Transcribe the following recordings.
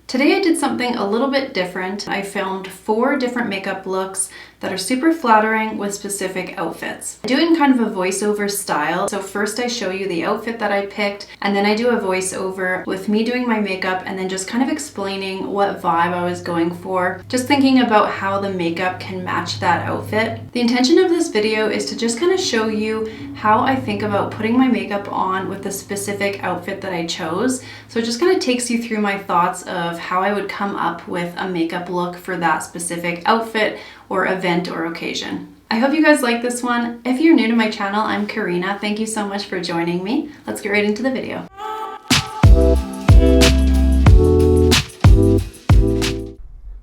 Today I did something a little bit different. I filmed 4 different makeup looks that are super flattering with specific outfits. I do it in kind of a voiceover style. So first I show you the outfit that I picked, and then I do a voiceover with me doing my makeup and then just kind of explaining what vibe I was going for. Just thinking about how the makeup can match that outfit. The intention of this video is to just kind of show you how I think about putting my makeup on with the specific outfit that I chose. So it just kind of takes you through my thoughts of how I would come up with a makeup look for that specific outfit or event or occasion. I hope you guys like this one. If you're new to my channel, I'm Karina. Thank you so much for joining me. Let's get right into the video.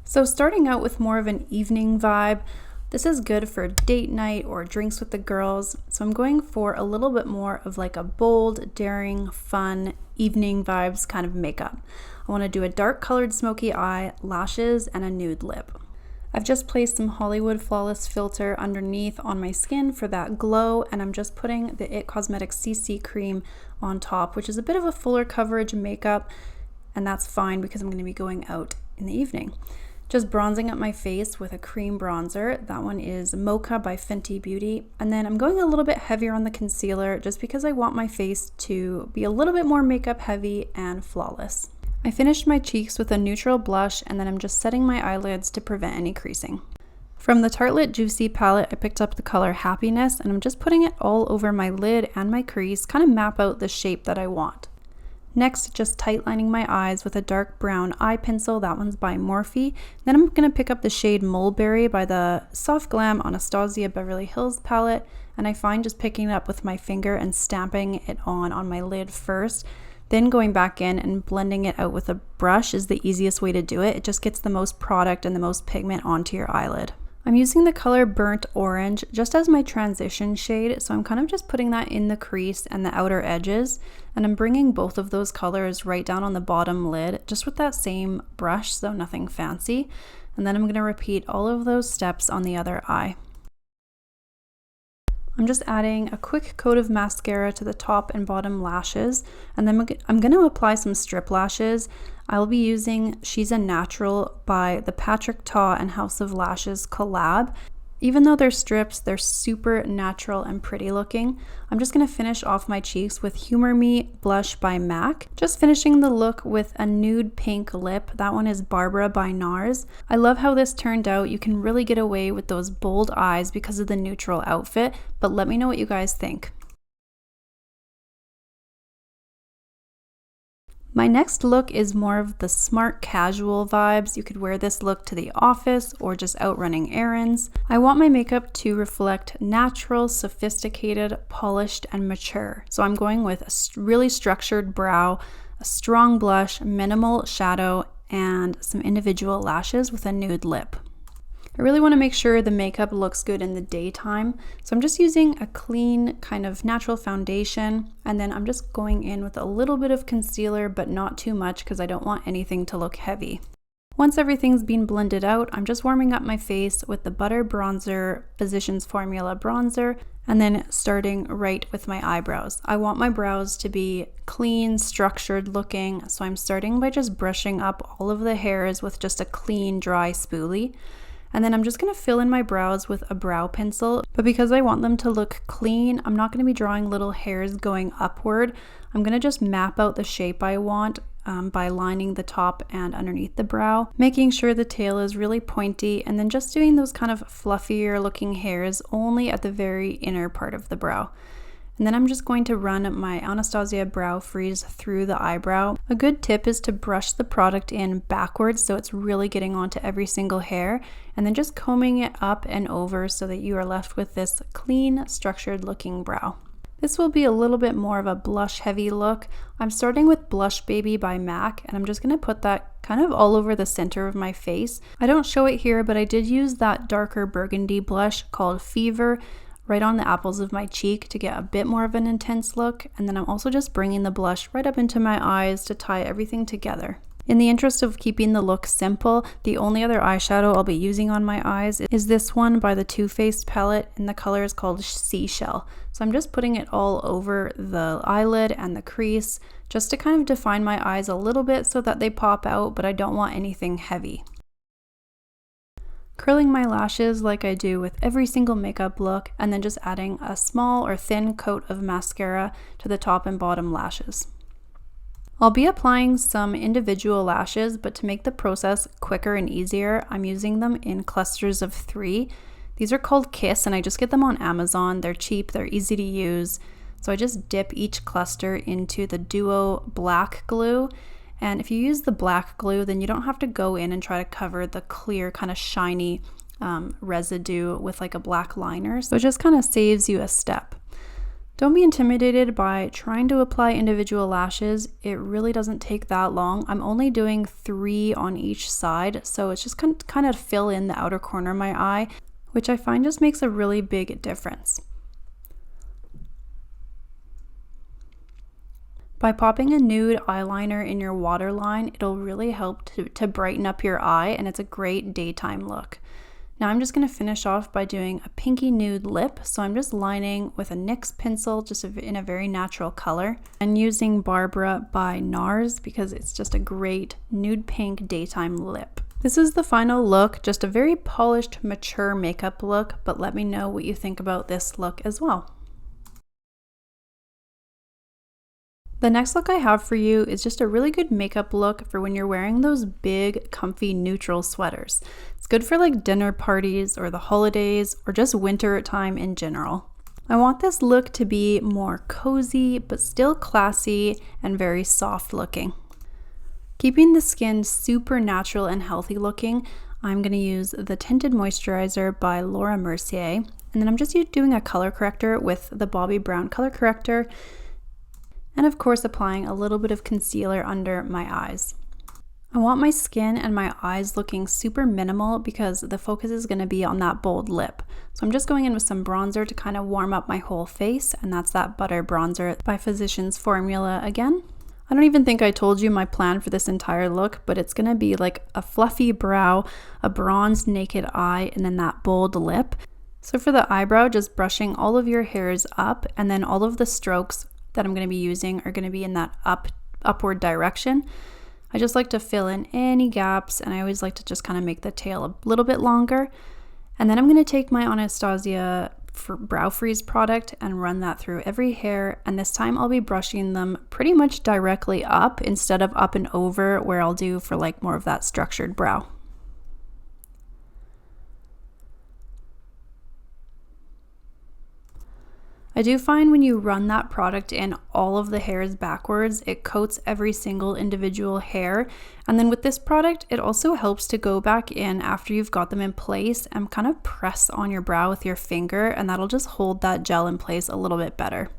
So starting out with more of an evening vibe, this is good for date night or drinks with the girls. So I'm going for a little bit more of like a bold, daring, fun, evening vibes kind of makeup. I want to do a dark colored smoky eye, lashes, and a nude lip. I've just placed some Hollywood Flawless filter underneath on my skin for that glow, and I'm just putting the IT Cosmetics CC cream on top, which is a bit of a fuller coverage makeup, and that's fine because I'm going to be going out in the evening. Just bronzing up my face with a cream bronzer. That one is Mocha by Fenty Beauty. And then I'm going a little bit heavier on the concealer just because I want my face to be a little bit more makeup heavy and flawless. I finished my cheeks with a neutral blush, and then I'm just setting my eyelids to prevent any creasing. From the Tartelette Juicy palette, I picked up the color Happiness, and I'm just putting it all over my lid and my crease, kind of map out the shape that I want. Next, just tightlining my eyes with a dark brown eye pencil. That one's by Morphe. Then I'm going to pick up the shade Mulberry by the Soft Glam Anastasia Beverly Hills palette, and I find just picking it up with my finger and stamping it on my lid first. Then going back in and blending it out with a brush is the easiest way to do it. It just gets the most product and the most pigment onto your eyelid. I'm using the color Burnt Orange just as my transition shade, so I'm kind of just putting that in the crease and the outer edges, and I'm bringing both of those colors right down on the bottom lid just with that same brush, so nothing fancy. And then I'm going to repeat all of those steps on the other eye. I'm just adding a quick coat of mascara to the top and bottom lashes, and then I'm going to apply some strip lashes. I'll be using She's a Natural by the Patrick Ta and House of Lashes collab. Even though they're strips, they're super natural and pretty looking. I'm just going to finish off my cheeks with Humor Me blush by MAC. Just finishing the look with a nude pink lip. That one is Barbara by NARS. I love how this turned out. You can really get away with those bold eyes because of the neutral outfit, but let me know what you guys think. My next look is more of the smart casual vibes. You could wear this look to the office or just out running errands. I want my makeup to reflect natural, sophisticated, polished, and mature. So I'm going with a really structured brow, a strong blush, minimal shadow, and some individual lashes with a nude lip. I really want to make sure the makeup looks good in the daytime, so I'm just using a clean kind of natural foundation, and then I'm just going in with a little bit of concealer, but not too much because I don't want anything to look heavy. Once everything's been blended out, I'm just warming up my face with the Butter Bronzer Physicians Formula bronzer, and then starting right with my eyebrows. I want my brows to be clean, structured looking, so I'm starting by just brushing up all of the hairs with just a clean, dry spoolie. And then I'm just going to fill in my brows with a brow pencil, but because I want them to look clean, I'm not going to be drawing little hairs going upward. I'm going to just map out the shape I want by lining the top and underneath the brow, making sure the tail is really pointy, and then just doing those kind of fluffier looking hairs only at the very inner part of the brow. And then I'm just going to run my Anastasia Brow Freeze through the eyebrow. A good tip is to brush the product in backwards so it's really getting onto every single hair, and then just combing it up and over so that you are left with this clean, structured looking brow. This will be a little bit more of a blush heavy look. I'm starting with Blush Baby by MAC, and I'm just going to put that kind of all over the center of my face. I don't show it here, but I did use that darker burgundy blush called Fever right on the apples of my cheek to get a bit more of an intense look, and then I'm also just bringing the blush right up into my eyes to tie everything together. In the interest of keeping the look simple, the only other eyeshadow I'll be using on my eyes is this one by the Too Faced palette, and the color is called Seashell. So I'm just putting it all over the eyelid and the crease, just to kind of define my eyes a little bit so that they pop out, but I don't want anything heavy. Curling my lashes like I do with every single makeup look, and then just adding a small or thin coat of mascara to the top and bottom lashes. I'll be applying some individual lashes, but to make the process quicker and easier, I'm using them in clusters of 3. These are called Kiss, and I just get them on Amazon. They're cheap, they're easy to use. So I just dip each cluster into the Duo black glue. And if you use the black glue, then you don't have to go in and try to cover the clear kind of shiny residue with like a black liner. So it just kind of saves you a step. Don't be intimidated by trying to apply individual lashes. It really doesn't take that long. I'm only doing 3 on each side, so it's just kind of fill in the outer corner of my eye, which I find just makes a really big difference. By popping a nude eyeliner in your waterline, it'll really help to brighten up your eye, and it's a great daytime look. Now I'm just going to finish off by doing a pinky nude lip, so I'm just lining with a NYX pencil just in a very natural color, and using Barbara by NARS because it's just a great nude pink daytime lip. This is the final look, just a very polished, mature makeup look, but let me know what you think about this look as well. The next look I have for you is just a really good makeup look for when you're wearing those big, comfy, neutral sweaters. It's good for like dinner parties or the holidays or just winter time in general. I want this look to be more cozy, but still classy and very soft looking. Keeping the skin super natural and healthy looking, I'm going to use the Tinted Moisturizer by Laura Mercier. And then I'm just doing a color corrector with the Bobbi Brown color corrector. And of course applying a little bit of concealer under my eyes. I want my skin and my eyes looking super minimal because the focus is going to be on that bold lip. So I'm just going in with some bronzer to kind of warm up my whole face, and that's that Butter Bronzer by Physicians Formula again. I don't even think I told you my plan for this entire look, but it's going to be like a fluffy brow, a bronzed naked eye, and then that bold lip. So for the eyebrow, just brushing all of your hairs up, and then all of the strokes that I'm going to be using are going to be in that upward direction. I just like to fill in any gaps, and I always like to just kind of make the tail a little bit longer. And then I'm going to take my Anastasia Brow Freeze product and run that through every hair, and this time I'll be brushing them pretty much directly up instead of up and over where I'll do for like more of that structured brow. I do find when you run that product in all of the hairs backwards, it coats every single individual hair. And then with this product, it also helps to go back in after you've got them in place and kind of press on your brow with your finger, and that'll just hold that gel in place a little bit better.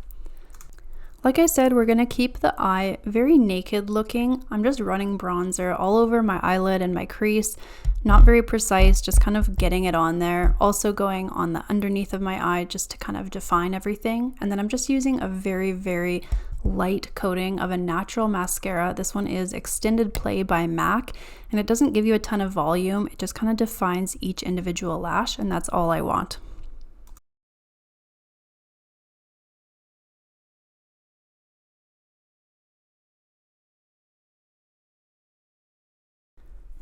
Like I said, we're going to keep the eye very naked looking. I'm just running bronzer all over my eyelid and my crease. Not very precise, just kind of getting it on there. Also going on the underneath of my eye just to kind of define everything. And then I'm just using a very, very light coating of a natural mascara. This one is Extended Play by MAC, and it doesn't give you a ton of volume. It just kind of defines each individual lash, and that's all I want.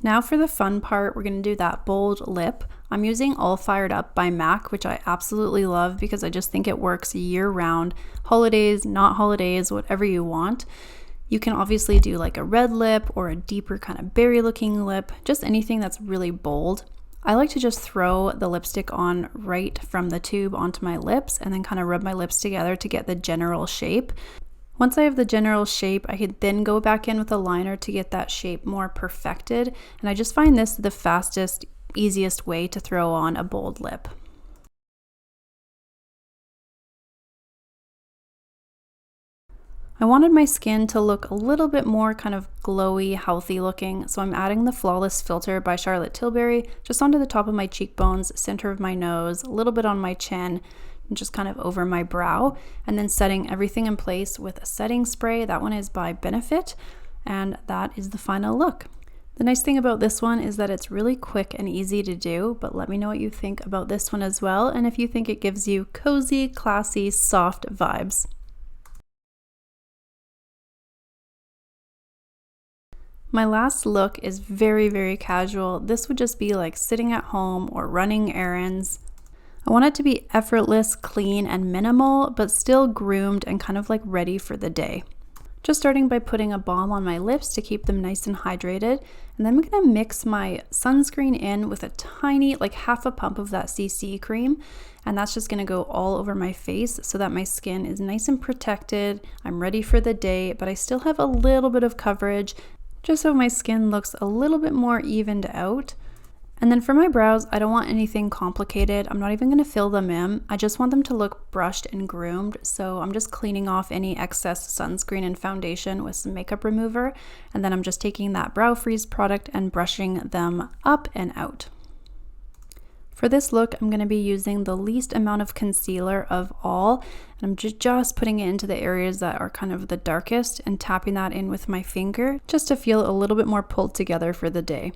Now for the fun part, we're going to do that bold lip. I'm using All Fired Up by MAC, which I absolutely love because I just think it works year round. Holidays, not holidays, whatever you want. You can obviously do like a red lip or a deeper kind of berry looking lip, just anything that's really bold. I like to just throw the lipstick on right from the tube onto my lips and then kind of rub my lips together to get the general shape. Once I have the general shape, I could then go back in with a liner to get that shape more perfected, and I just find this the fastest, easiest way to throw on a bold lip. I wanted my skin to look a little bit more kind of glowy, healthy looking, so I'm adding the Flawless Filter by Charlotte Tilbury just onto the top of my cheekbones, center of my nose, a little bit on my chin, and just kind of over my brow, and then setting everything in place with a setting spray. That one is by Benefit, and that is the final look. The nice thing about this one is that it's really quick and easy to do, but let me know what you think about this one as well, and if you think it gives you cozy, classy, soft vibes. My last look is very, very casual. This would just be like sitting at home or running errands. I want it to be effortless, clean, and minimal, but still groomed and kind of like ready for the day. Just starting by putting a balm on my lips to keep them nice and hydrated. And then I'm gonna mix my sunscreen in with a tiny, like half a pump of that CC cream. And that's just gonna go all over my face so that my skin is nice and protected. I'm ready for the day, but I still have a little bit of coverage just so my skin looks a little bit more evened out. And then for my brows, I don't want anything complicated. I'm not even gonna fill them in. I just want them to look brushed and groomed. So I'm just cleaning off any excess sunscreen and foundation with some makeup remover. And then I'm just taking that Brow Freeze product and brushing them up and out. For this look, I'm gonna be using the least amount of concealer of all. And I'm just putting it into the areas that are kind of the darkest and tapping that in with my finger just to feel a little bit more pulled together for the day.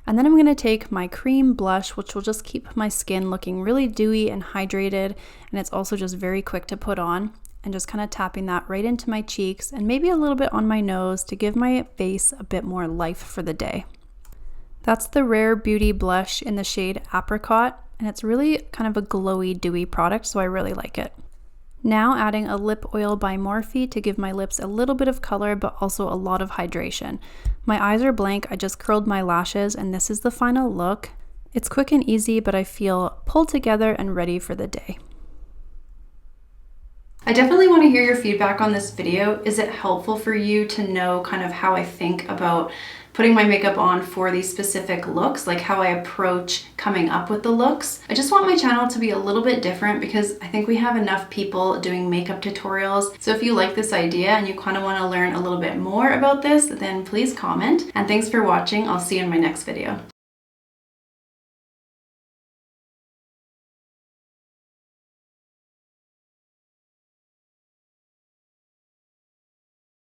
And then I'm going to take my cream blush, which will just keep my skin looking really dewy and hydrated. And it's also just very quick to put on. And just kind of tapping that right into my cheeks and maybe a little bit on my nose to give my face a bit more life for the day. That's the Rare Beauty blush in the shade Apricot. And it's really kind of a glowy, dewy product, so I really like it. Now adding a lip oil by Morphe to give my lips a little bit of color, but also a lot of hydration. My eyes are blank, I just curled my lashes, and this is the final look. It's quick and easy, but I feel pulled together and ready for the day. I definitely want to hear your feedback on this video. Is it helpful for you to know kind of how I think about putting my makeup on for these specific looks, like how I approach coming up with the looks? I just want my channel to be a little bit different because I think we have enough people doing makeup tutorials. So if you like this idea and you kind of want to learn a little bit more about this, then please comment. And thanks for watching. I'll see you in my next video.